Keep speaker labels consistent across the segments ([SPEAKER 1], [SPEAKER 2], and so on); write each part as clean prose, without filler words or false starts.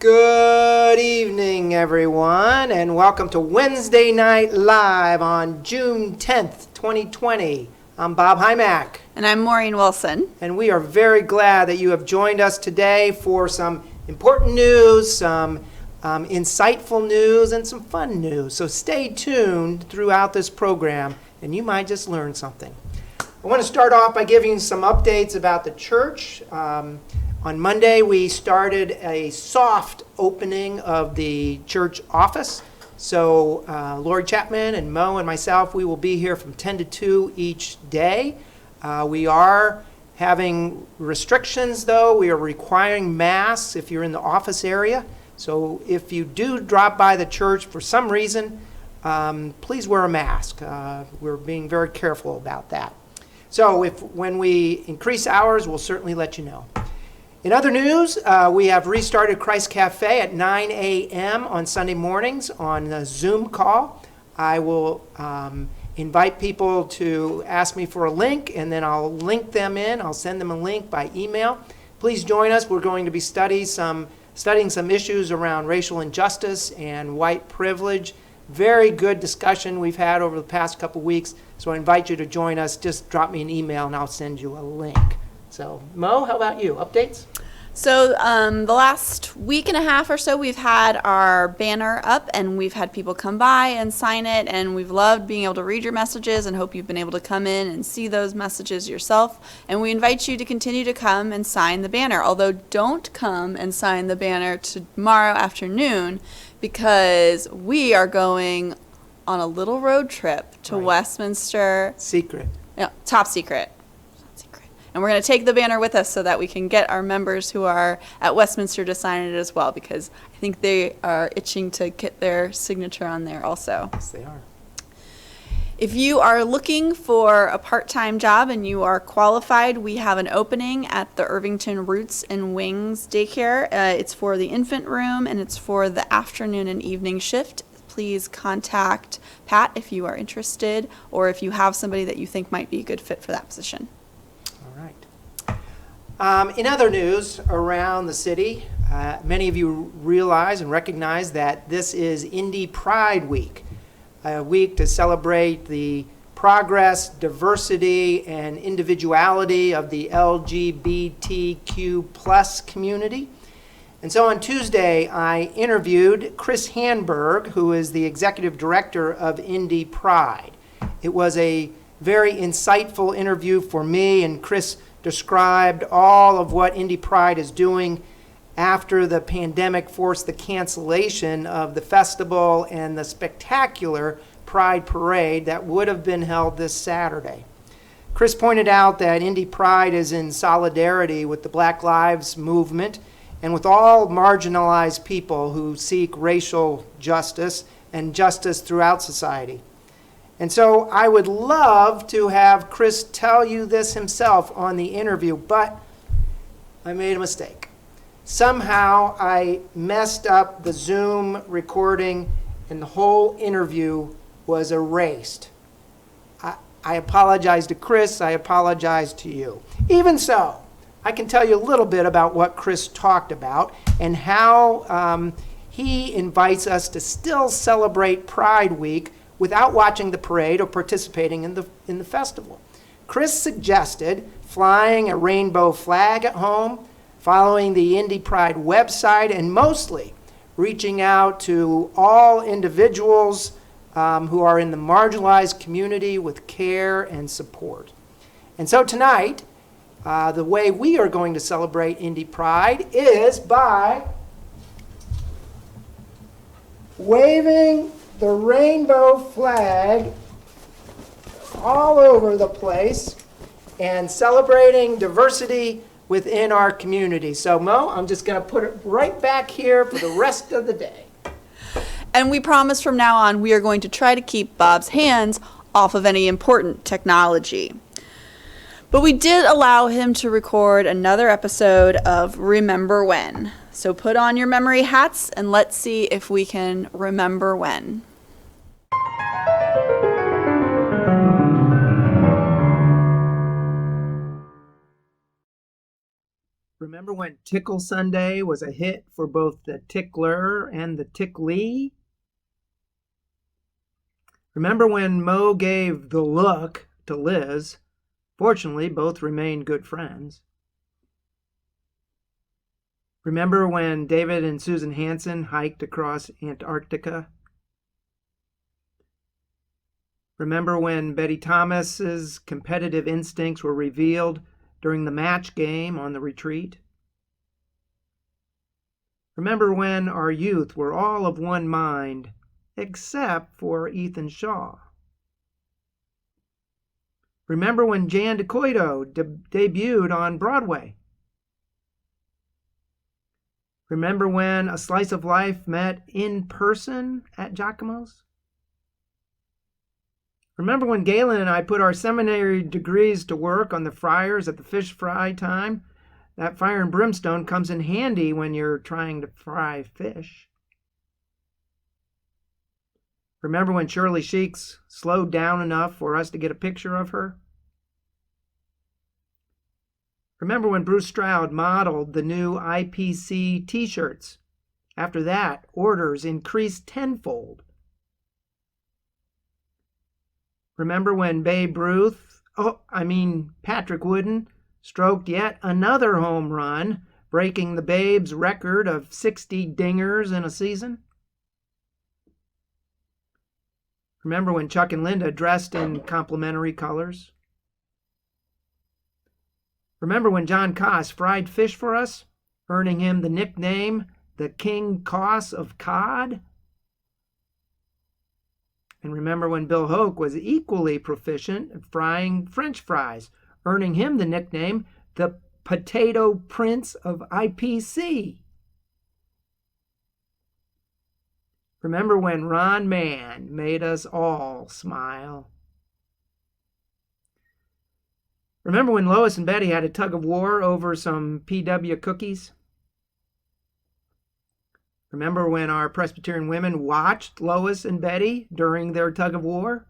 [SPEAKER 1] Good evening, everyone, and welcome to Wednesday Night Live on June 10th, 2020. I'm Bob Hymack.
[SPEAKER 2] And I'm Maureen Wilson.
[SPEAKER 1] And we are very glad that you have joined us today for some important news, some insightful news, and some fun news. So stay tuned throughout this program, and you might just learn something. I want to start off by giving you some updates about the church. On Monday, we started a soft opening of the church office. So Lori Chapman and Mo and myself, we will be here from 10 to 2 each day. We are having restrictions, though. We are requiring masks if you're in the office area. So if you do drop by the church for some reason, please wear a mask. We're being very careful about that. So when we increase hours, we'll certainly let you know. In other news, we have restarted Christ Cafe at 9 a.m. on Sunday mornings on a Zoom call. I will invite people to ask me for a link, and then I'll link them in. I'll send them a link by email. Please join us. We're going to be studying some issues around racial injustice and white privilege. Very good discussion we've had over the past couple weeks. So I invite you to join us. Just drop me an email, and I'll send you a link. So, Mo, how about you? Updates?
[SPEAKER 2] So the last week and a half or so, we've had our banner up, and we've had people come by and sign it, and we've loved being able to read your messages and hope you've been able to come in and see those messages yourself. And we invite you to continue to come and sign the banner, although don't come and sign the banner tomorrow afternoon because we are going on a little road trip to Westminster.
[SPEAKER 1] Secret.
[SPEAKER 2] Yeah, top secret. And we're going to take the banner with us so that we can get our members who are at Westminster to sign it as well, because I think they are itching to get their signature on there also.
[SPEAKER 1] Yes, they are.
[SPEAKER 2] If you are looking for a part-time job and you are qualified, we have an opening at the Irvington Roots and Wings Daycare. It's for the infant room, and it's for the afternoon and evening shift. Please contact Pat if you are interested, or if you have somebody that you think might be a good fit for that position.
[SPEAKER 1] In other news around the city, many of you realize and recognize that this is Indy Pride Week, a week to celebrate the progress, diversity, and individuality of the LGBTQ plus community. And so on Tuesday, I interviewed Chris Handberg, who is the executive director of Indy Pride. It was a very insightful interview for me, and Chris described all of what Indy Pride is doing after the pandemic forced the cancellation of the festival and the spectacular Pride Parade that would have been held this Saturday. Chris pointed out that Indy Pride is in solidarity with the Black Lives Movement and with all marginalized people who seek racial justice and justice throughout society. And so I would love to have Chris tell you this himself on the interview, but I made a mistake. Somehow I messed up the Zoom recording and the whole interview was erased. I apologize to Chris, I apologize to you. Even so, I can tell you a little bit about what Chris talked about and how he invites us to still celebrate Pride Week without watching the parade or participating in the festival. Chris suggested flying a rainbow flag at home, following the Indy Pride website, and mostly reaching out to all individuals who are in the marginalized community with care and support. And so tonight, the way we are going to celebrate Indy Pride is by waving the rainbow flag all over the place and celebrating diversity within our community. So Mo, I'm just going to put it right back here for the rest of the day.
[SPEAKER 2] And we promise from now on we are going to try to keep Bob's hands off of any important technology. But we did allow him to record another episode of Remember When. So put on your memory hats and let's see if we can remember when.
[SPEAKER 1] Remember when Tickle Sunday was a hit for both the tickler and the ticklee? Remember when Mo gave the look to Liz? Fortunately, both remained good friends. Remember when David and Susan Hansen hiked across Antarctica? Remember when Betty Thomas's competitive instincts were revealed during the match game on the retreat? Remember when our youth were all of one mind, except for Ethan Shaw? Remember when Jan DeCoito debuted on Broadway? Remember when A Slice of Life met in person at Giacomo's? Remember when Galen and I put our seminary degrees to work on the fryers at the fish fry time? That fire and brimstone comes in handy when you're trying to fry fish. Remember when Shirley Sheeks slowed down enough for us to get a picture of her? Remember when Bruce Stroud modeled the new IPC t-shirts? After that, orders increased tenfold. Remember when Patrick Wooden stroked yet another home run, breaking the Babe's record of 60 dingers in a season? Remember when Chuck and Linda dressed in complementary colors? Remember when John Koss fried fish for us, earning him the nickname the King Koss of Cod? And remember when Bill Hoke was equally proficient at frying French fries, earning him the nickname the Potato Prince of IPC? Remember when Ron Mann made us all smile? Remember when Lois and Betty had a tug of war over some PW cookies? Remember when our Presbyterian women watched Lois and Betty during their tug of war?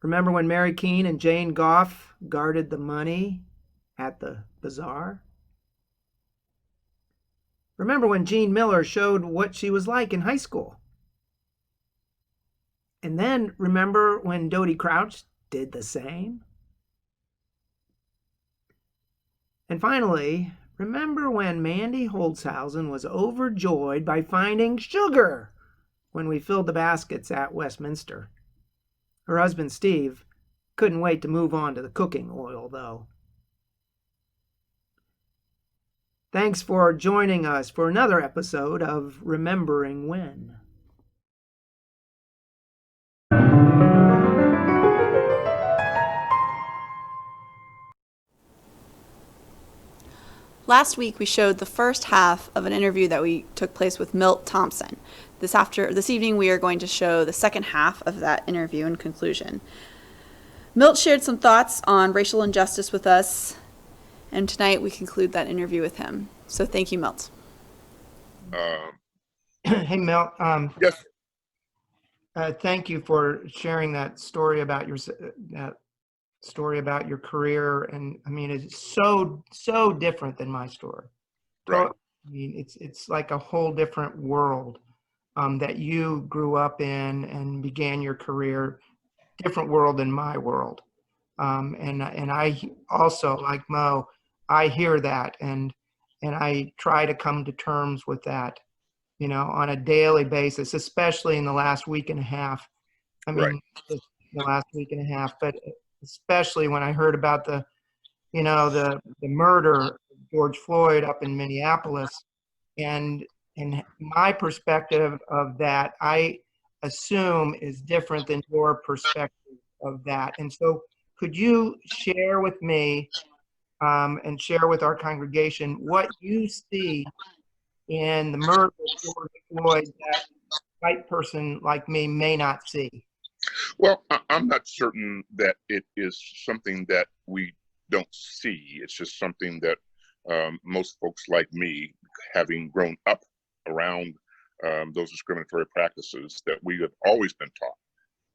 [SPEAKER 1] Remember when Mary Keene and Jane Goff guarded the money at the bazaar? Remember when Jean Miller showed what she was like in high school? And then remember when Dodie Crouch did the same? And finally, remember when Mandy Holzhausen was overjoyed by finding sugar when we filled the baskets at Westminster? Her husband, Steve, couldn't wait to move on to the cooking oil, though. Thanks for joining us for another episode of Remembering When.
[SPEAKER 2] Last week, we showed the first half of an interview that we took place with Milt Thompson. This evening, we are going to show the second half of that interview in conclusion. Milt shared some thoughts on racial injustice with us, and tonight we conclude that interview with him. So thank you, Milt.
[SPEAKER 1] Hey, Milt.
[SPEAKER 3] Yes.
[SPEAKER 1] Thank you for sharing that story about your career, and I mean, it's so different than my story.
[SPEAKER 3] Right.
[SPEAKER 1] I mean, it's like a whole different world that you grew up in and began your career. Different world than my world, and I also, like Mo, I hear that and I try to come to terms with that, on a daily basis, especially in the last week and a half. I mean,
[SPEAKER 3] Right.
[SPEAKER 1] just the last week and a half, but especially when I heard about the murder of George Floyd up in Minneapolis, and my perspective of that, I assume, is different than your perspective of that. And so could you share with me and share with our congregation what you see in the murder of George Floyd that a white person like me may not see?
[SPEAKER 3] Well, I'm not certain that it is something that we don't see. It's just something that most folks like me, having grown up around those discriminatory practices, that we have always been taught.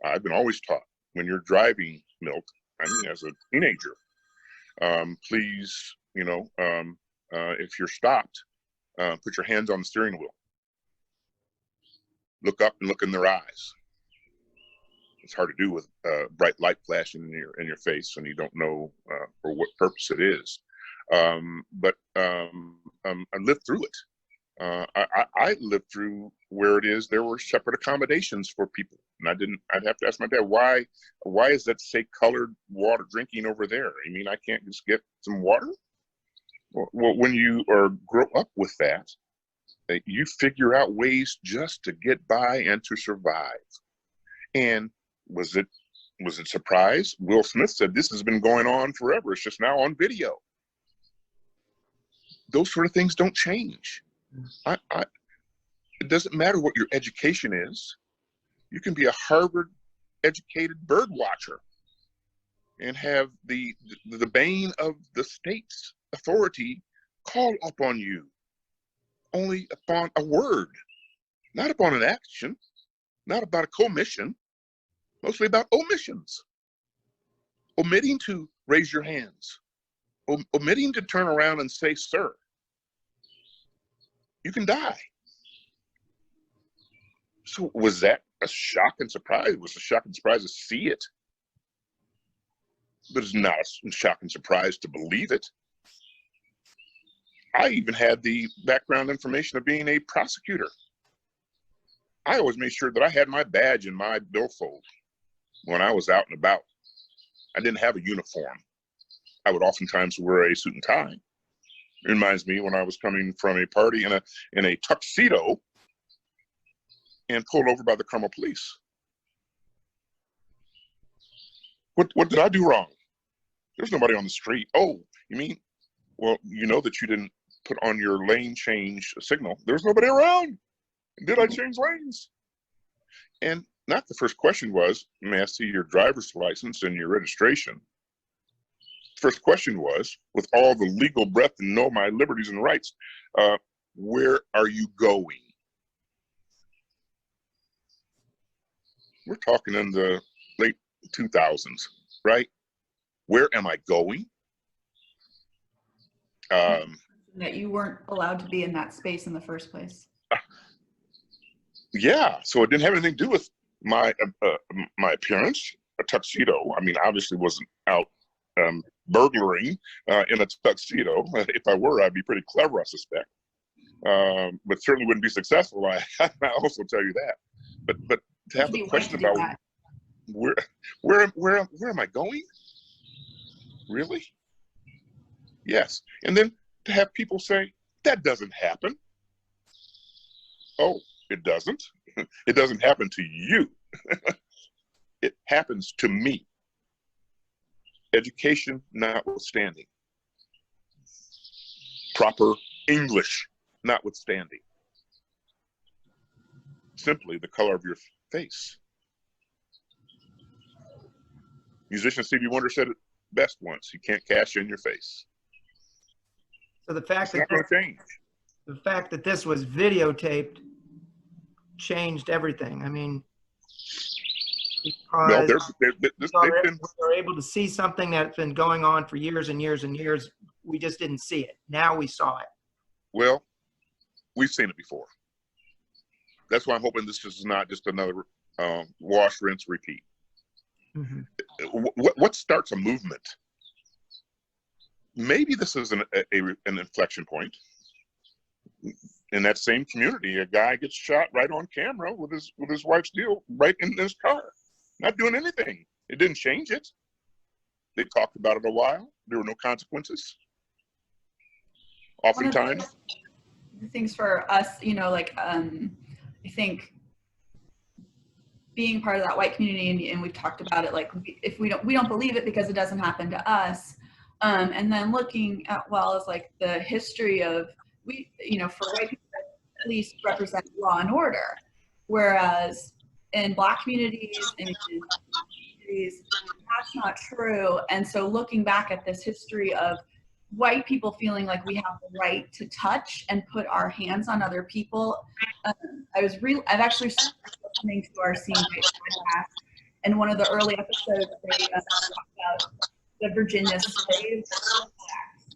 [SPEAKER 3] I've been always taught when you're driving, Milt, I mean, as a teenager, Please, if you're stopped, put your hands on the steering wheel. Look up and look in their eyes. It's hard to do with bright light flashing in your face and you don't know for what purpose it is. But I lived through it. I lived through where it is there were separate accommodations for people, and I'd have to ask my dad, why is that, say, colored water drinking over there? You mean I can't just get some water? Well, when you grow up with that, you figure out ways just to get by and to survive. And was it surprise? Will Smith said this has been going on forever. It's just now on video. Those sort of things don't change. It doesn't matter what your education is. You can be a Harvard-educated bird watcher and have the bane of the state's authority call upon you only upon a word, not upon an action, not about a commission, mostly about omissions. Omitting to raise your hands, omitting to turn around and say, sir, you can die. So was that a shock and surprise? It was a shock and surprise to see it, but it's not a shock and surprise to believe it. I even had the background information of being a prosecutor. I always made sure that I had my badge in my billfold when I was out and about. I didn't have a uniform. I would oftentimes wear a suit and tie. It reminds me when I was coming from a party in a tuxedo and pulled over by the Carmel police. What did I do wrong? There's nobody on the street. Oh, you mean, well, you know that you didn't put on your lane change signal. There's nobody around. Did I change lanes? And not the first question was, may I see your driver's license and your registration? First question was, with all the legal breadth and know my liberties and rights, where are you going? We're talking in the late 2000s, right? Where am I going?
[SPEAKER 4] That you weren't allowed to be in that space in the first place.
[SPEAKER 3] Yeah, so it didn't have anything to do with my appearance, a tuxedo. I mean, obviously wasn't out burglaring in a tuxedo. If I were, I'd be pretty clever, I suspect. But certainly wouldn't be successful. I also tell you that. But to have the question about where am I going? Really? Yes. And then to have people say, that doesn't happen. Oh, it doesn't? It doesn't happen to you. It happens to me. Education notwithstanding. Proper English notwithstanding. Simply the color of your face. Musician Stevie Wonder said it best once, you can't cash in your face.
[SPEAKER 1] So the fact
[SPEAKER 3] It's not going to change.
[SPEAKER 1] the fact that this was videotaped changed everything. I mean,
[SPEAKER 3] Well,
[SPEAKER 1] because
[SPEAKER 3] we
[SPEAKER 1] were able to see something that's been going on for years and years and years. We just didn't see it. Now we saw it.
[SPEAKER 3] well, we've seen it before. That's why I'm hoping this is not just another wash, rinse, repeat.
[SPEAKER 1] Mm-hmm.
[SPEAKER 3] What starts a movement? Maybe this is an inflection point. In that same community, a guy gets shot right on camera with his wife's deal right in his car, not doing anything. It didn't change it. They talked about it a while. There were no consequences. Oftentimes,
[SPEAKER 4] The things for us, I think being part of that white community, and we've talked about it, like if we don't believe it because it doesn't happen to us, and then looking at as like the history of for white people at least represent law and order, whereas in Black communities and communities that's not true. And so looking back at this history of white people feeling like we have the right to touch and put our hands on other people. I've actually started listening to our Seeing White podcast, and one of the early episodes they talked about the Virginia Slave Act,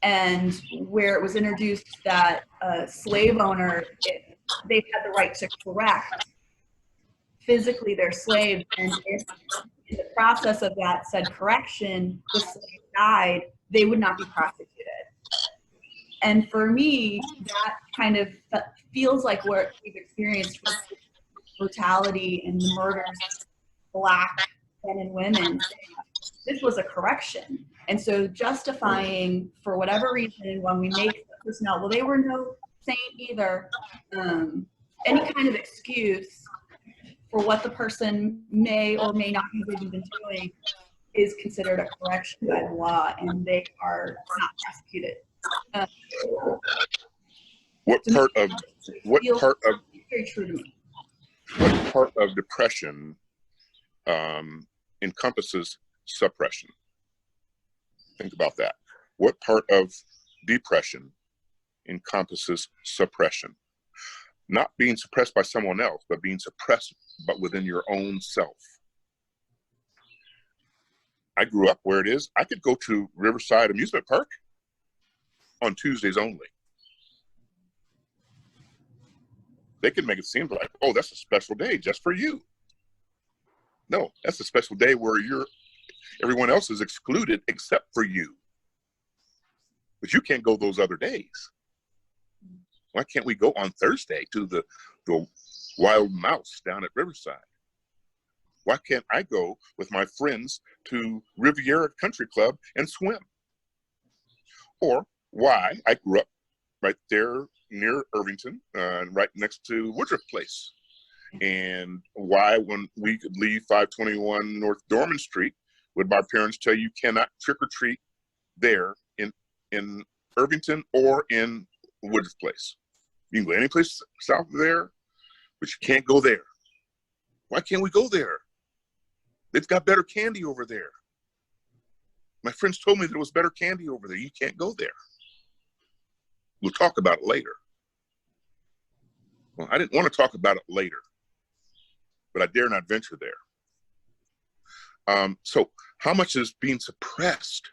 [SPEAKER 4] and where it was introduced that a slave owner, they had the right to correct physically their slave, and if in the process of that said correction, the slave died, they would not be prosecuted. And for me, that kind of feels like what we've experienced with brutality and the murders of Black men and women. This was a correction. And so justifying, for whatever reason, when we make the personnel, well, they were no saint either, any kind of excuse for what the person may or may not have even been doing is considered a correction by the law, and they are not prosecuted.
[SPEAKER 3] What part of
[SPEAKER 4] Very true to me.
[SPEAKER 3] what part of depression encompasses suppression? Think about that. What part of depression encompasses suppression? Not being suppressed by someone else, but being suppressed but within your own self. I grew up where it is. I could go to Riverside Amusement Park on Tuesdays only. They could make it seem like, oh, that's a special day just for you. No, that's a special day where everyone else is excluded except for you. But you can't go those other days. Why can't we go on Thursday to the Wild Mouse down at Riverside? Why can't I go with my friends to Riviera Country Club and swim? Or why I grew up right there near Irvington, right next to Woodruff Place. And why, when we could leave 521 North Dorman Street, would my parents tell you cannot trick or treat there in Irvington or in Woodruff Place? You can go any place south of there, but you can't go there. Why can't we go there? They've got better candy over there. My friends told me there was better candy over there. You can't go there. We'll talk about it later. Well, I didn't want to talk about it later, but I dare not venture there. So how much is being suppressed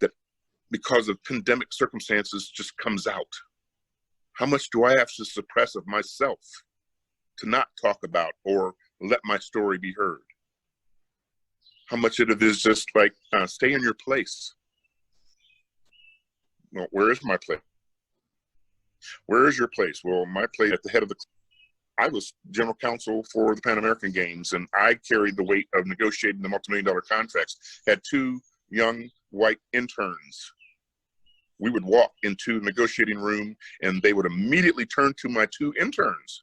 [SPEAKER 3] that because of pandemic circumstances just comes out? How much do I have to suppress of myself to not talk about or let my story be heard? How much of it is just like, stay in your place? Well, where is my place? Where is your place? Well, my place at the head of I was general counsel for the Pan American Games, and I carried the weight of negotiating the multi-million-dollar contracts. Had 2 young white interns. We would walk into the negotiating room, and they would immediately turn to my 2 interns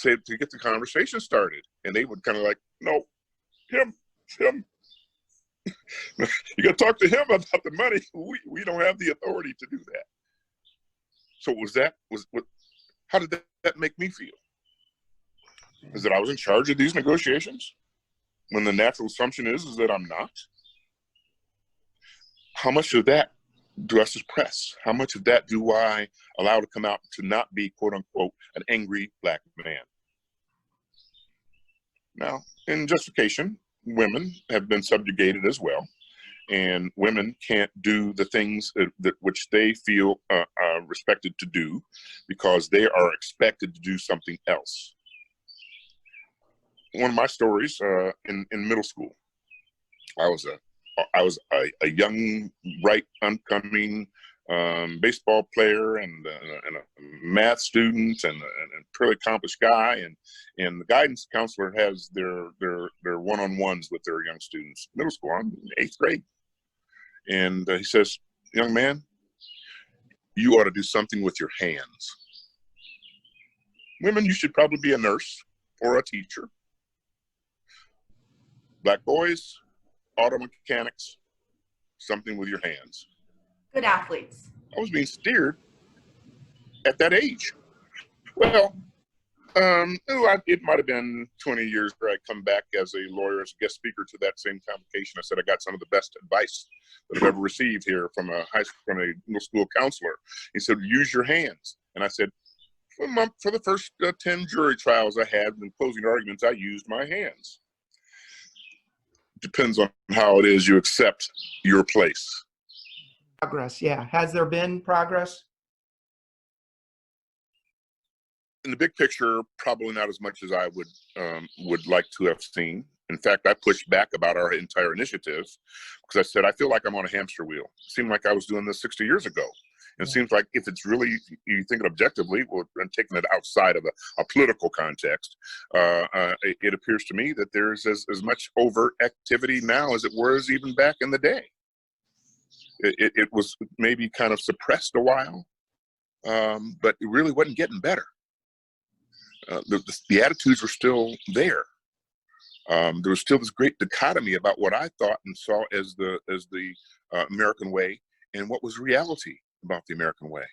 [SPEAKER 3] to get the conversation started. And they would kind of like, no, him. You got to talk to him about the money. We don't have the authority to do that. So how did that make me feel? Is that I was in charge of these negotiations when the natural assumption is that I'm not? How much of that do I suppress? How much of that do I allow to come out to not be, quote unquote, an angry Black man? Now, in justification, women have been subjugated as well, and women can't do the things that which they feel respected to do because they are expected to do something else. One of my stories in middle school, I was a young, bright, upcoming baseball player and a math student and a pretty accomplished guy, and the guidance counselor has their one-on-ones with their young students. Middle school, I'm in 8th grade, and he says, "Young man, you ought to do something with your hands. Women, you should probably be a nurse or a teacher. Black boys, auto mechanics, something with your hands."
[SPEAKER 4] Good athletes.
[SPEAKER 3] I was being steered at that age. Well, it might have been 20 years where I come back as a lawyer, as a guest speaker to that same convocation. I said, I got some of the best advice that I've ever received here from a middle school counselor. He said, use your hands. And I said, for the first 10 jury trials I had in closing arguments, I used my hands. depends on how it is you accept your place.
[SPEAKER 1] Progress, yeah. Has there been progress?
[SPEAKER 3] In the big picture, probably not as much as I would like to have seen. In fact, I pushed back about our entire initiative because I said, I feel like I'm on a hamster wheel. It seemed like I was doing this 60 years ago. And it seems like if it's really, you think it objectively, well, and taking it outside of a political context, it appears to me that there's as much overt activity now as it was even back in the day. It was maybe kind of suppressed a while, but it really wasn't getting better. The attitudes were still there. There was still this great dichotomy about what I thought and saw as the American way and what was reality about the American way.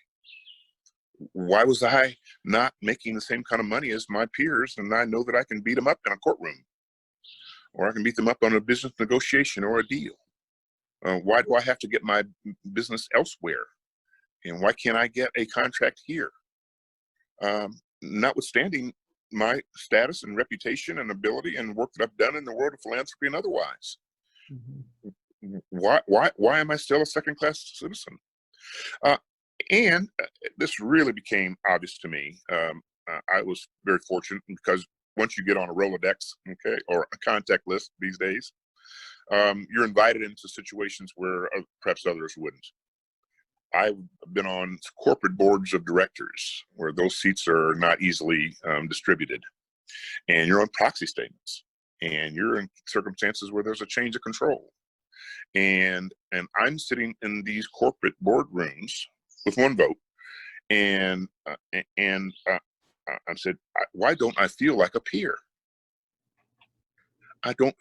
[SPEAKER 3] Why was I not making the same kind of money as my peers, and I know that I can beat them up in a courtroom, or I can beat them up on a business negotiation or a deal? Why do I have to get my business elsewhere? And why can't I get a contract here? Notwithstanding my status and reputation and ability and work that I've done in the world of philanthropy and otherwise. Mm-hmm. Why am I still a second-class citizen? And this really became obvious to me. I was very fortunate because once you get on a Rolodex, okay, or a contact list these days, you're invited into situations where perhaps others wouldn't. I've been on corporate boards of directors where those seats are not easily distributed. And you're on proxy statements. And you're in circumstances where there's a change of control. And I'm sitting in these corporate boardrooms with one vote. And I said, why don't I feel like a peer? I don't.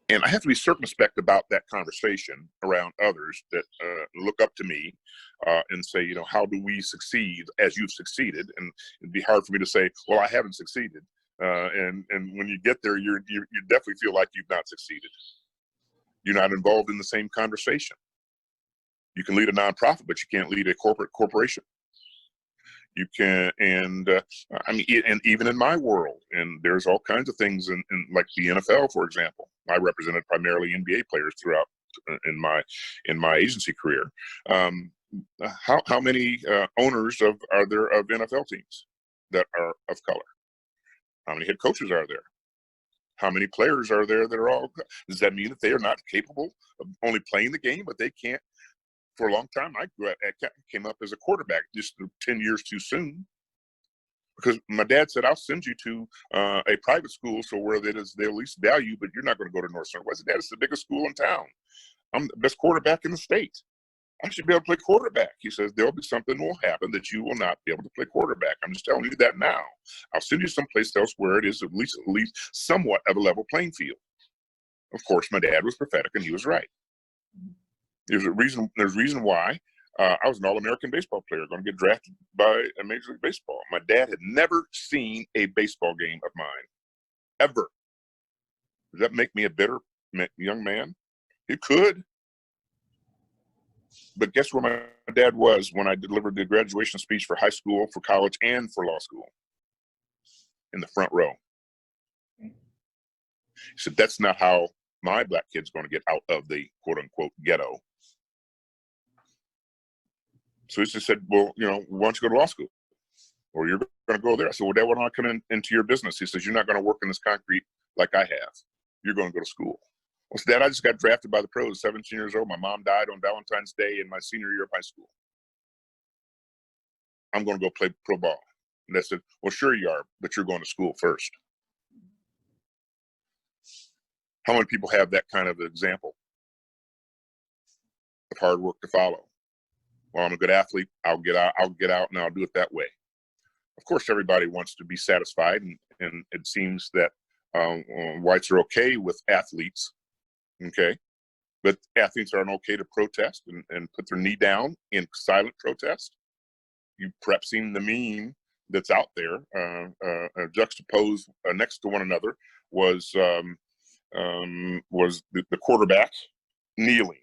[SPEAKER 3] And I have to be circumspect about that conversation around others that look up to me and say, you know, how do we succeed as you've succeeded? And it'd be hard for me to say, well, I haven't succeeded. And when you get there, you definitely feel like you've not succeeded. You're not involved in the same conversation. You can lead a nonprofit, but you can't lead a corporation. You can, and I mean, and even in my world, and there's all kinds of things in like the NFL, for example. I represented primarily NBA players throughout in my agency career. How many owners are there of NFL teams that are of color? How many head coaches are there? How many players are there that are all? Does that mean that they are not capable of only playing the game, but they can't? For a long time, I came up as a quarterback just 10 years too soon, because my dad said, I'll send you to a private school so where they'll at least value, but you're not going to go to North Central. I said, Dad, it's the biggest school in town. I'm the best quarterback in the state. I should be able to play quarterback. He says, there'll be something will happen that you will not be able to play quarterback. I'm just telling you that now. I'll send you someplace else where it is at least somewhat of a level playing field. Of course, my dad was prophetic and he was right. There's a reason why I was an All-American baseball player, going to get drafted by a Major League Baseball. My dad had never seen a baseball game of mine, ever. Does that make me a bitter young man? It could. But guess where my dad was when I delivered the graduation speech for high school, for college, and for law school? In the front row. He said, that's not how my black kid's going to get out of the quote-unquote ghetto. So he just said, well, you know, why don't you go to law school? Or you're going to go there. I said, well, Dad, why don't I come into your business? He says, you're not going to work in this concrete like I have. You're going to go to school. I said, Dad, I just got drafted by the pros, 17 years old. My mom died on Valentine's Day in my senior year of high school. I'm going to go play pro ball. And they said, well, sure you are, but you're going to school first. How many people have that kind of example of hard work to follow? Well, I'm a good athlete. I'll get out and I'll do it that way. Of course, everybody wants to be satisfied, and it seems that whites are okay with athletes, okay? But athletes aren't okay to protest and put their knee down in silent protest. You've perhaps seen the meme that's out there, juxtaposed next to one another was the quarterback kneeling,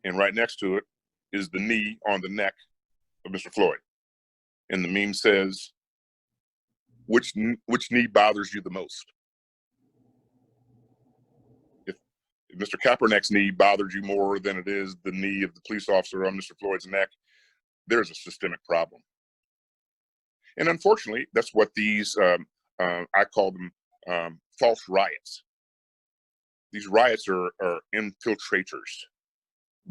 [SPEAKER 3] and right next to it is the knee on the neck of Mr. Floyd. And the meme says, which knee bothers you the most? If Mr. Kaepernick's knee bothered you more than it is the knee of the police officer on Mr. Floyd's neck, there's a systemic problem. And unfortunately, that's what these, I call them false riots. These riots are infiltrators,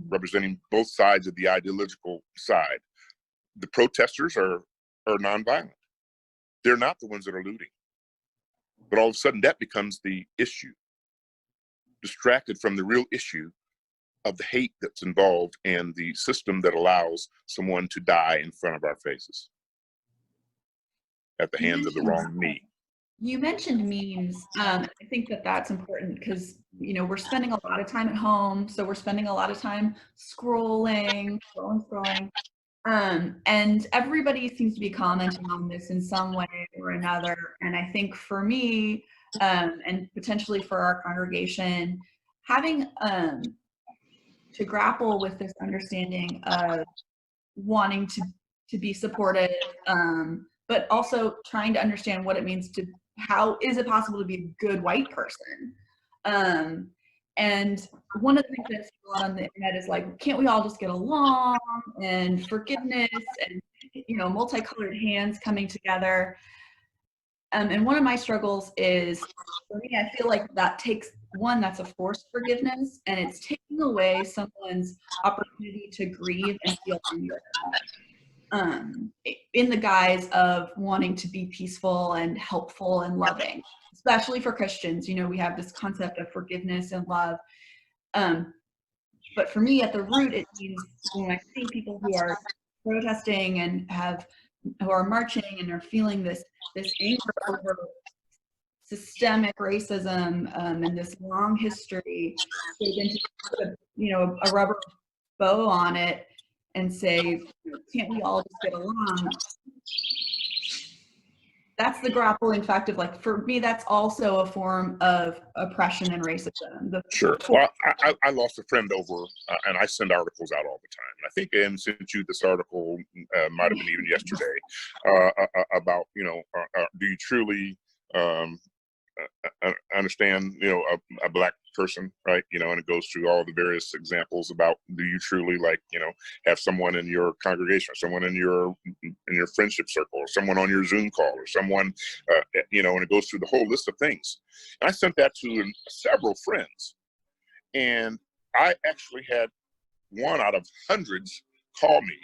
[SPEAKER 3] representing both sides of the ideological side. The protesters are nonviolent. They're not the ones that are looting. But all of a sudden that becomes the issue, distracted from the real issue of the hate that's involved and the system that allows someone to die in front of our faces at the hands of the wrong me.
[SPEAKER 4] You mentioned memes. I think that that's important because, you know, we're spending a lot of time at home. So we're spending a lot of time scrolling. And everybody seems to be commenting on this in some way or another. And I think for me, and potentially for our congregation, having to grapple with this understanding of wanting to be supportive, but also trying to understand what it means to, how is it possible to be a good white person? And one of the things that's on the internet is like, can't we all just get along, and forgiveness, and, you know, multicolored hands coming together. And one of my struggles is, for me, I feel like that takes, one, that's a forced forgiveness, and it's taking away someone's opportunity to grieve and feel anger, in the guise of wanting to be peaceful and helpful and loving, especially for Christians. You know, we have this concept of forgiveness and love. But for me, at the root, it means when I see people who are protesting and who are marching and are feeling this anger over systemic racism, and this long history, so then to put a rubber bow on it and say, can't we all just get along? That's the grappling fact of, like, for me, that's also a form of oppression and racism.
[SPEAKER 3] Sure. Well, I lost a friend over, and I send articles out all the time. I think Ann sent you this article, might have been even yesterday, about, do you truly understand, a Black person, right? And it goes through all the various examples about, do you truly, like, have someone in your congregation, or someone in your friendship circle, or someone on your Zoom call, or someone, and it goes through the whole list of things. And I sent that to several friends, and I actually had one out of hundreds call me,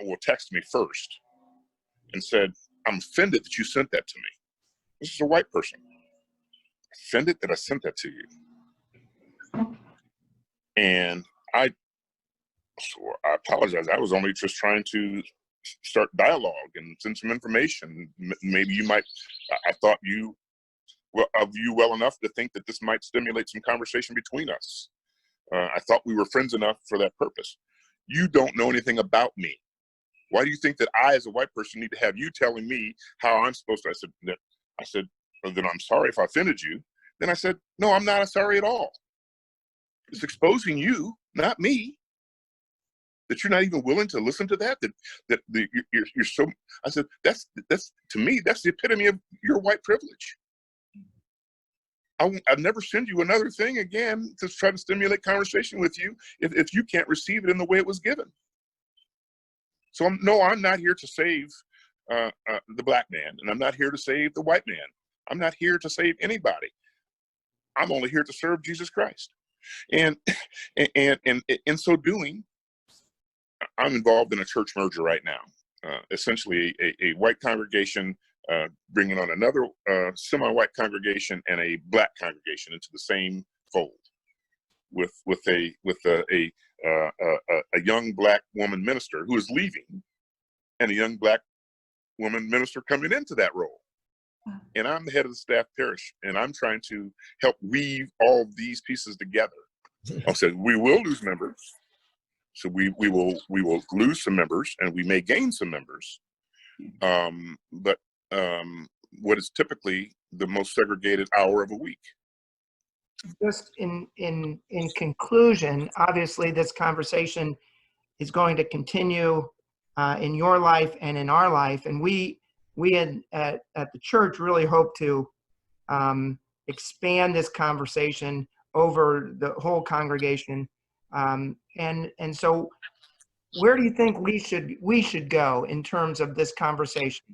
[SPEAKER 3] or text me first, and said, I'm offended that you sent that to me. This is a white person. Offended that I sent that to you. And I apologize. I was only just trying to start dialogue and send some information. Maybe you might, I thought of you well enough to think that this might stimulate some conversation between us. I thought we were friends enough for that purpose. You don't know anything about me. Why do you think that I, as a white person, need to have you telling me how I'm supposed to? I said, well, then I'm sorry if I offended you. Then I said, no, I'm not sorry at all. It's exposing you, not me. That you're not even willing to listen to that. You're so. I said, that's to me, that's the epitome of your white privilege. I'd never send you another thing again to try to stimulate conversation with you if you can't receive it in the way it was given. So I'm not here to save the Black man, and I'm not here to save the white man. I'm not here to save anybody. I'm only here to serve Jesus Christ. And in so doing, I'm involved in a church merger right now. Essentially a white congregation bringing on another semi-white congregation and a Black congregation into the same fold, with a young Black woman minister who is leaving, and a young Black woman minister coming into that role. And I'm the head of the staff parish, and I'm trying to help weave all these pieces together. I said, we will lose members. So we will lose some members, and we may gain some members. But what is typically the most segregated hour of a week.
[SPEAKER 1] Just in conclusion, obviously this conversation is going to continue in your life and in our life, and we at the church really hope to expand this conversation over the whole congregation. And so where do you think we should go in terms of this conversation?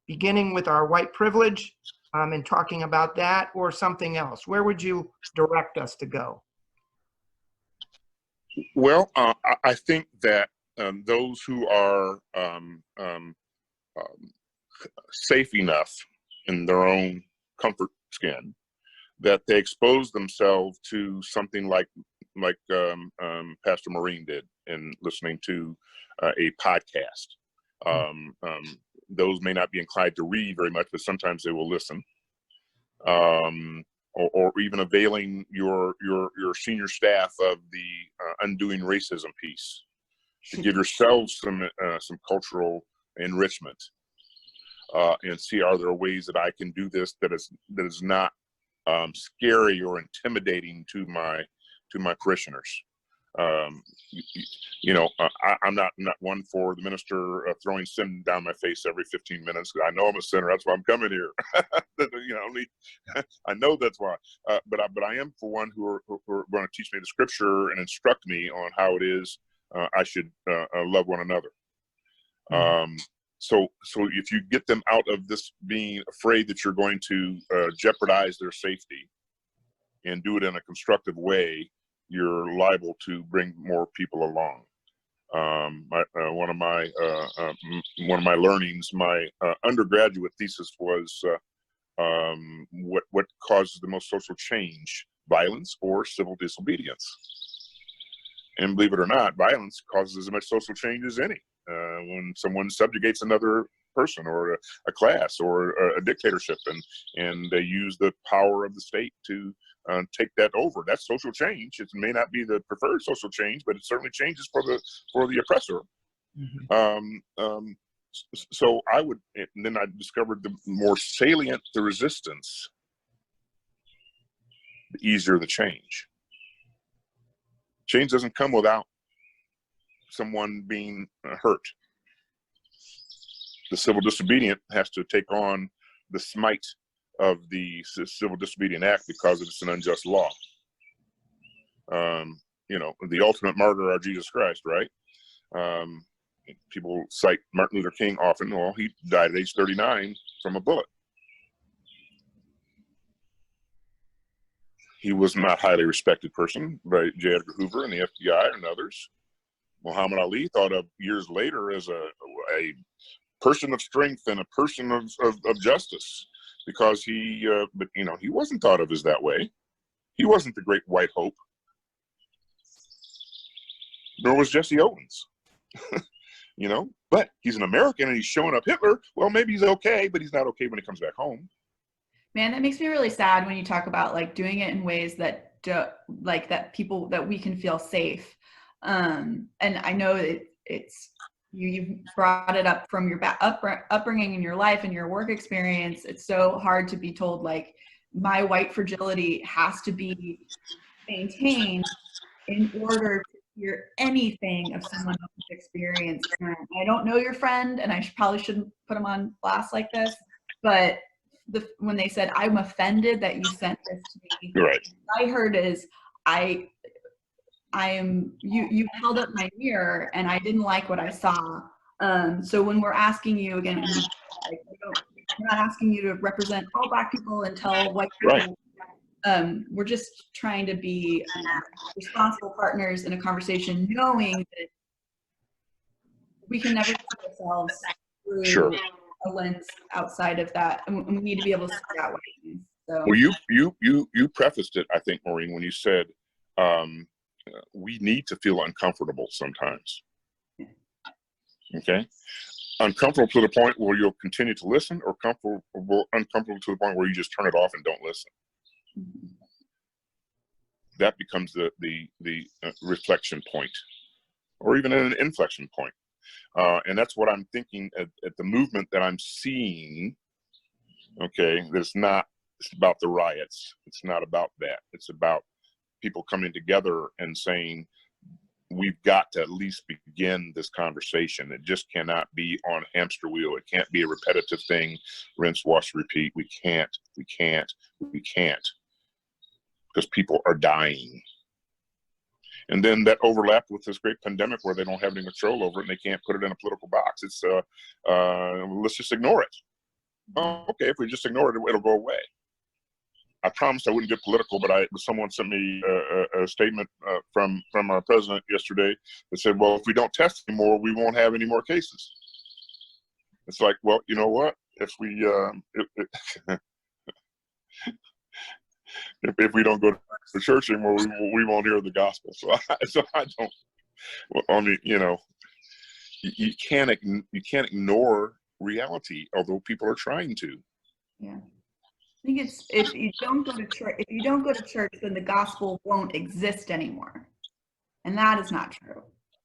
[SPEAKER 1] Beginning with our white privilege and talking about that, or something else? Where would you direct us to go?
[SPEAKER 3] Well, I think that those who are safe enough in their own comfort skin, that they expose themselves to something like Pastor Maureen did in listening to a podcast. Those may not be inclined to read very much, but sometimes they will listen. Or even availing your senior staff of the Undoing Racism piece to give yourselves some cultural enrichment, and see, are there ways that I can do this that is not scary or intimidating to my parishioners. I'm not one for the minister throwing sin down my face every 15 minutes. I know I'm a sinner. That's why I'm coming here. I know that's why. But I am for one who are going to teach me the scripture and instruct me on how it is I should love one another. So if you get them out of this being afraid that you're going to jeopardize their safety and do it in a constructive way, you're liable to bring more people along. One of my learnings, my undergraduate thesis was what causes the most social change, violence or civil disobedience. And believe it or not, violence causes as much social change as any. When someone subjugates another person or a class or a dictatorship, and they use the power of the state to take that over, that's social change. It may not be the preferred social change, but it certainly changes for the oppressor. So I would, and then I discovered the more salient the resistance, the easier the change. Change doesn't come without someone being hurt. The civil disobedient has to take on the smite of the Civil Disobedient Act because it's an unjust law. The ultimate martyr, our Jesus Christ, right? People cite Martin Luther King often. Well, he died at age 39 from a bullet. He was not a highly respected person by J. Edgar Hoover and the FBI and others. Muhammad Ali thought of years later as a person of strength and a person of justice, because he wasn't thought of as that way. He wasn't the great white hope, nor was Jesse Owens. But he's an American and he's showing up Hitler. Well, maybe he's okay, but he's not okay when he comes back home.
[SPEAKER 4] Man, that makes me really sad when you talk about like doing it in ways that that we can feel safe. And I know it's you brought it up from your upbringing in your life and your work experience. It's so hard to be told like my white fragility has to be maintained in order to hear anything of someone else's experience. And I don't know your friend, and I probably shouldn't put him on blast like this, but when they said, I'm offended that you sent this to me,
[SPEAKER 3] right.
[SPEAKER 4] what I heard is you held up my mirror and I didn't like what I saw. So when we're asking you again, we're not asking you to represent all Black people and tell white people. Right. We're just trying to be responsible partners in a conversation, knowing that we can never see ourselves through
[SPEAKER 3] sure.
[SPEAKER 4] a lens outside of that, and we need to be able to see that way. So.
[SPEAKER 3] Well, you prefaced it, I think, Maureen, when you said we need to feel uncomfortable sometimes. Okay, uncomfortable to the point where you'll continue to listen, or uncomfortable to the point where you just turn it off and don't listen. Mm-hmm. That becomes the reflection point, or even an inflection point. And that's what I'm thinking at the movement that I'm seeing. Okay, it's about the riots. It's not about that. It's about people coming together and saying, we've got to at least begin this conversation. It just cannot be on a hamster wheel. It can't be a repetitive thing, rinse, wash, repeat. We can't, because people are dying. And then that overlapped with this great pandemic where they don't have any control over it and they can't put it in a political box. It's, let's just ignore it. Oh, okay, if we just ignore it, it'll go away. I promised I wouldn't get political, but someone sent me a statement from our president yesterday that said, well, if we don't test anymore, we won't have any more cases. It's like, well, you know what? If we if we don't go to church anymore, we won't hear the gospel. So I don't. Well, I mean, you can't ignore reality, although people are trying to.
[SPEAKER 4] Yeah. I think it's if you don't go to church, then the gospel won't exist anymore. And that is not true.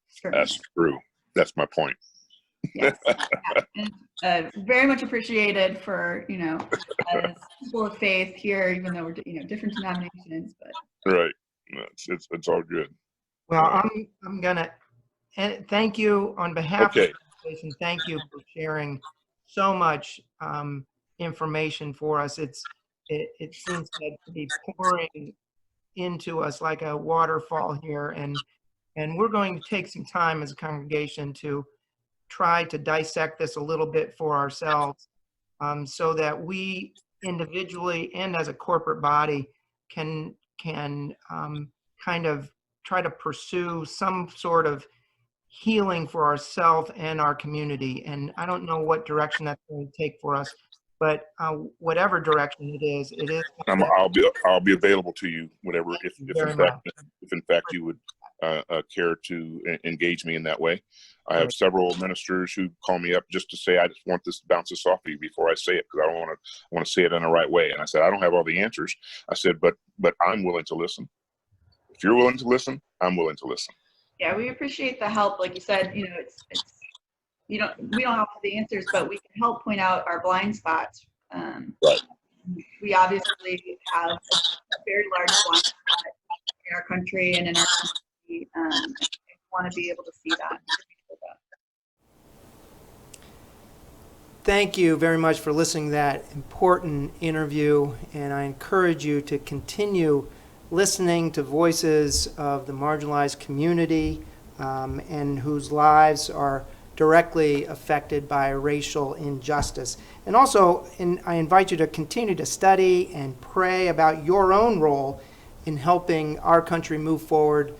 [SPEAKER 4] Certainly.
[SPEAKER 3] That's true. That's my point.
[SPEAKER 4] Yes. And, very much appreciated for, as people of faith here, even though we're, different denominations, but.
[SPEAKER 3] Right. It's all good.
[SPEAKER 1] Well, I'm gonna thank you on behalf of the organization. Thank you for sharing so much information for us. It seems to be pouring into us like a waterfall here, and we're going to take some time as a congregation to try to dissect this a little bit for ourselves, so that we individually and as a corporate body can kind of try to pursue some sort of healing for ourselves and our community. And I don't know what direction that's going to take for us, but whatever direction it is.
[SPEAKER 3] I'll be available to you, whatever. If in fact you would care to engage me in that way. I have several ministers who call me up just to say, I just want this to bounce this off of you before I say it, because I want to say it in the right way. And I said, I don't have all the answers. I said, but I'm willing to listen. If you're willing to listen, I'm willing to listen.
[SPEAKER 4] Yeah, we appreciate the help. Like you said, it's we don't have the answers, but we can help point out our blind spots.
[SPEAKER 3] Right.
[SPEAKER 4] We obviously have a very large blind spot in our country and in our community. And we want to be able to see that.
[SPEAKER 1] Thank you very much for listening to that important interview, and I encourage you to continue listening to voices of the marginalized community and whose lives are directly affected by racial injustice. And also, I invite you to continue to study and pray about your own role in helping our country move forward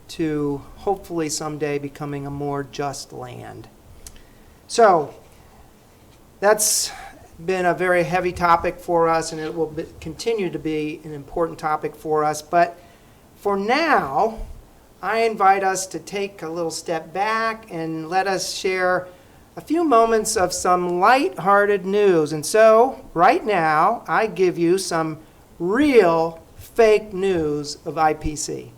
[SPEAKER 1] to hopefully someday becoming a more just land. So, that's been a very heavy topic for us, and it will continue to be an important topic for us. But for now, I invite us to take a little step back and let us share a few moments of some light-hearted news. And so, right now, I give you some real fake news of IPC.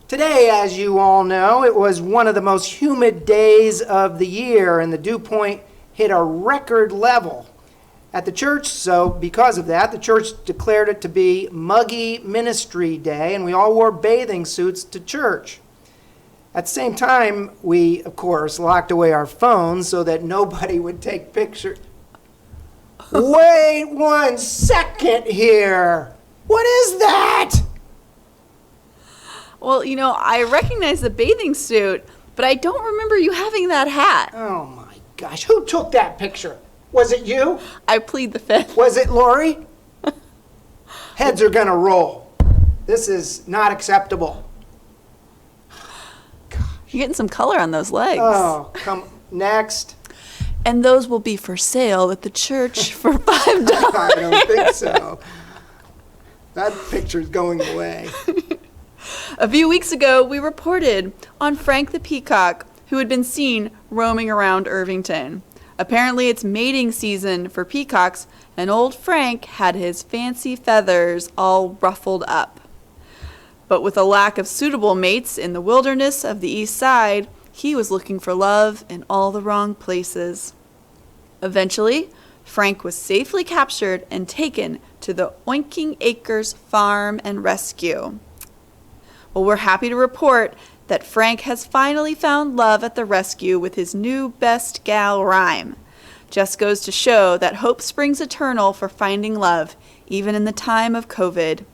[SPEAKER 1] Today, as you all know, it was one of the most humid days of the year, and the dew point hit a record level at the church. So because of that, the church declared it to be Muggy Ministry Day, and we all wore bathing suits to church. At the same time, we, of course, locked away our phones so that nobody would take pictures. Wait 1 second here. What is that?
[SPEAKER 2] Well, I recognize the bathing suit, but I don't remember you having that hat.
[SPEAKER 1] Oh my gosh, who took that picture? Was it you?
[SPEAKER 2] I plead the fifth.
[SPEAKER 1] Was it Lori? Heads are gonna roll. This is not acceptable.
[SPEAKER 2] You're getting some color on those legs.
[SPEAKER 1] Oh, come, next.
[SPEAKER 2] And those will be for sale at the church for $5.
[SPEAKER 1] I don't think so. That picture's going away.
[SPEAKER 2] A few weeks ago, we reported on Frank the Peacock, who had been seen roaming around Irvington. Apparently, it's mating season for peacocks, and old Frank had his fancy feathers all ruffled up. But with a lack of suitable mates in the wilderness of the east side, he was looking for love in all the wrong places. Eventually, Frank was safely captured and taken to the Oinking Acres Farm and Rescue. Well, we're happy to report that Frank has finally found love at the rescue with his new best gal rhyme. Just goes to show that hope springs eternal for finding love, even in the time of COVID.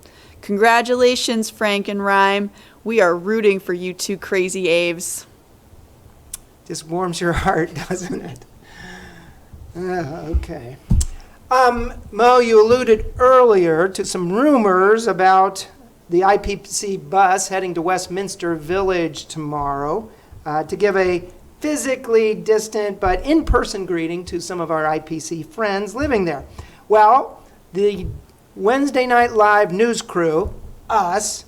[SPEAKER 2] Congratulations, Frank and Rhyme. We are rooting for you two crazy Aves.
[SPEAKER 1] Just warms your heart, doesn't it? Okay. Mo, you alluded earlier to some rumors about the IPC bus heading to Westminster Village tomorrow to give a physically distant but in-person greeting to some of our IPC friends living there. Well, the Wednesday Night Live news crew, us,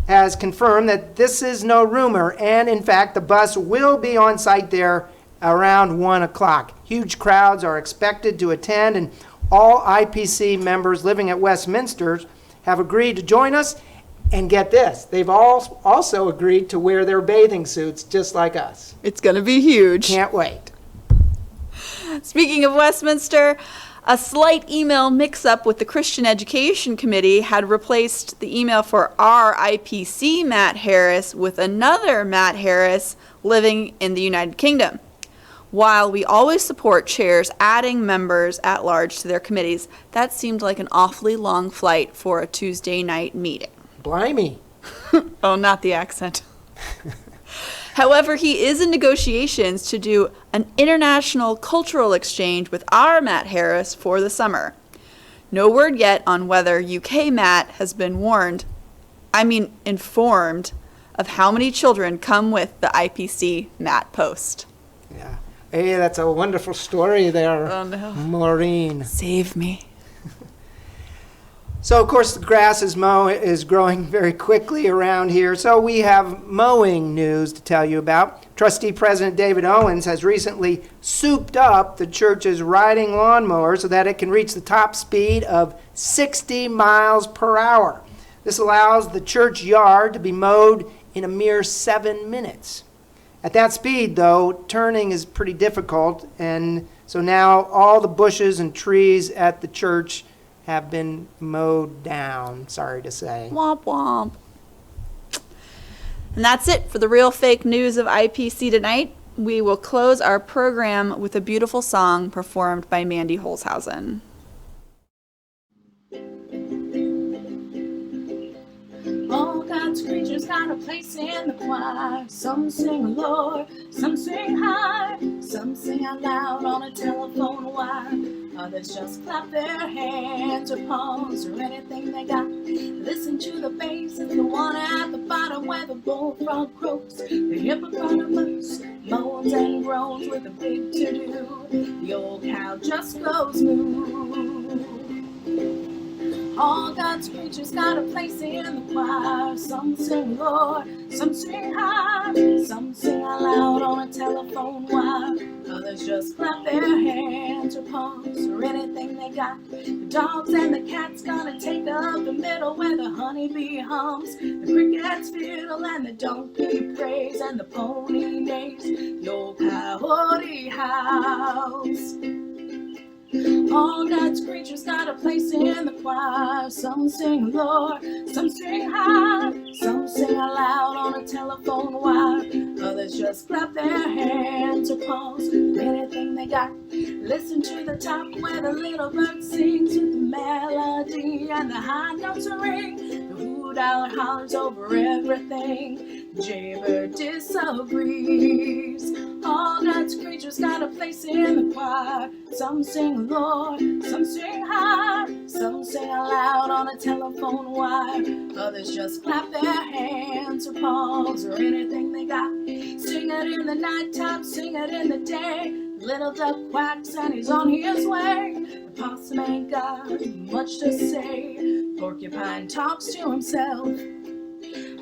[SPEAKER 1] has confirmed that this is no rumor, and in fact, the bus will be on site there around 1 o'clock. Huge crowds are expected to attend, and all IPC members living at Westminster have agreed to join us. And get this, they've all also agreed to wear their bathing suits just like us.
[SPEAKER 2] It's going to be huge.
[SPEAKER 1] Can't wait.
[SPEAKER 2] Speaking of Westminster, a slight email mix-up with the Christian Education Committee had replaced the email for our IPC Matt Harris with another Matt Harris living in the United Kingdom. While we always support chairs adding members at large to their committees, that seemed like an awfully long flight for a Tuesday night meeting.
[SPEAKER 1] Blimey.
[SPEAKER 2] Oh, not the accent. However, he is in negotiations to do an international cultural exchange with our Matt Harris for the summer. No word yet on whether UK Matt has been informed of how many children come with the IPC Matt post.
[SPEAKER 1] Yeah. Hey, that's a wonderful story there,
[SPEAKER 2] Oh, no.
[SPEAKER 1] Maureen.
[SPEAKER 2] Save me.
[SPEAKER 1] So, of course, the grass is growing very quickly around here, so we have mowing news to tell you about. Trustee President David Owens has recently souped up the church's riding lawnmower so that it can reach the top speed of 60 miles per hour. This allows the church yard to be mowed in a mere 7 minutes. At that speed, though, turning is pretty difficult, and so now all the bushes and trees at the church have been mowed down, sorry to say.
[SPEAKER 2] Womp womp. And that's it for the real fake news of IPC tonight. We will close our program with a beautiful song performed by Mandy Holzhausen.
[SPEAKER 5] All God's creatures got a place in the choir. Some sing low, some sing high, some sing out loud on a telephone wire. Others just clap their hands or palms or anything they got. Listen to the bass and the one at the bottom where the bullfrog croaks. The hippopotamus moans and groans with a big to-do. The old cow just goes moo. All God's creatures got a place in the choir. Some sing low, some sing high, some sing out loud on a telephone wire. Others just clap their hands or palms or anything they got. The dogs and the cats gonna take up the middle where the honeybee hums. The crickets fiddle and the donkey prays and the pony neighs. The old coyote howls. All God's creatures got a place in the choir. Some sing low, some sing high, some sing out loud on a telephone wire. Others just clap their hands or palms, anything they got. Listen to the top where the little bird sings with the melody and the high notes ring. The hoot owl hollers over everything. Jaybird disagrees. All God's creatures got a place in the choir. Some sing low, some sing high, some sing out loud on a telephone wire. Others just clap their hands or palms or anything they got. Sing it in the nighttime, sing it in the day. The little duck quacks and he's on his way. The possum ain't got much to say. Porcupine talks to himself.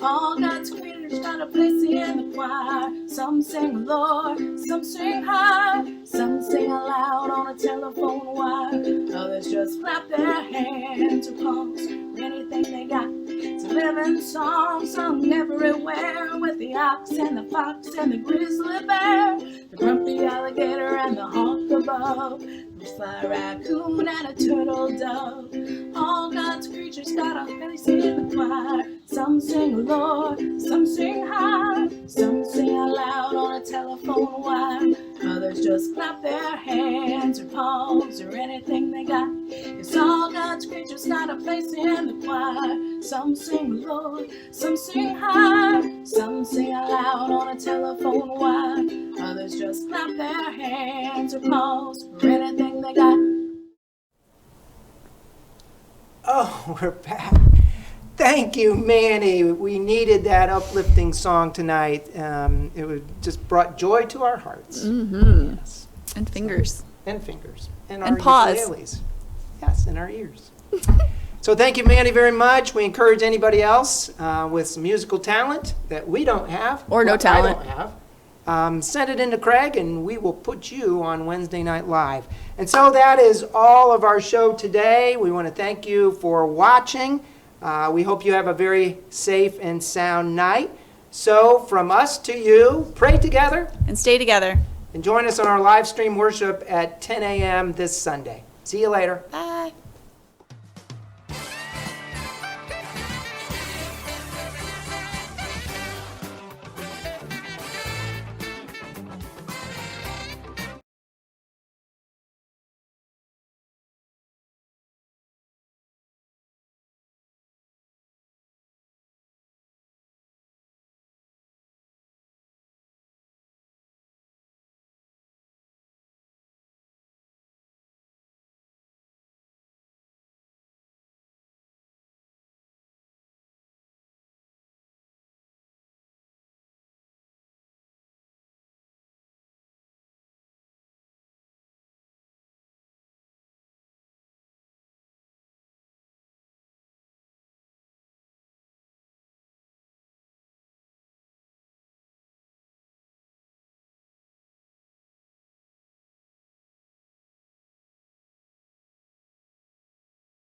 [SPEAKER 5] All God's creatures got a place in the choir. Some sing low, some sing high, some sing out loud on a telephone wire. Others just clap their hands or palms, anything they got. It's a living song sung everywhere with the ox and the fox and the grizzly bear, the grumpy alligator and the hawk above, the fly a raccoon and a turtle dove. All God's creatures got a place in the choir. Some sing low, some sing high, some sing out loud on a telephone wire. Others just clap their hands or palms or anything they got. 'Cause all God's creatures got a place in the choir. Some sing low, some sing high, some sing out loud on a telephone wire. Others just clap their hands or palms for anything they got.
[SPEAKER 1] Oh, we're back. Thank you, Manny. We needed that uplifting song tonight. Just brought joy to our hearts.
[SPEAKER 2] Mm-hmm.
[SPEAKER 1] Yes.
[SPEAKER 2] And fingers.
[SPEAKER 1] And fingers. And
[SPEAKER 2] And
[SPEAKER 1] our
[SPEAKER 2] paws.
[SPEAKER 1] ukuleles. Yes, and our ears. So thank you, Manny, very much. We encourage anybody else with some musical talent that we don't have.
[SPEAKER 2] Or no
[SPEAKER 1] well,
[SPEAKER 2] talent.
[SPEAKER 1] I don't have. Send it in to Craig, and we will put you on Wednesday Night Live. And so that is all of our show today. We want to thank you for watching. We hope you have a very safe and sound night. So from us to you, pray together
[SPEAKER 2] And stay together.
[SPEAKER 1] and join us on our live stream worship at 10 a.m. this Sunday. See you later.
[SPEAKER 2] Bye.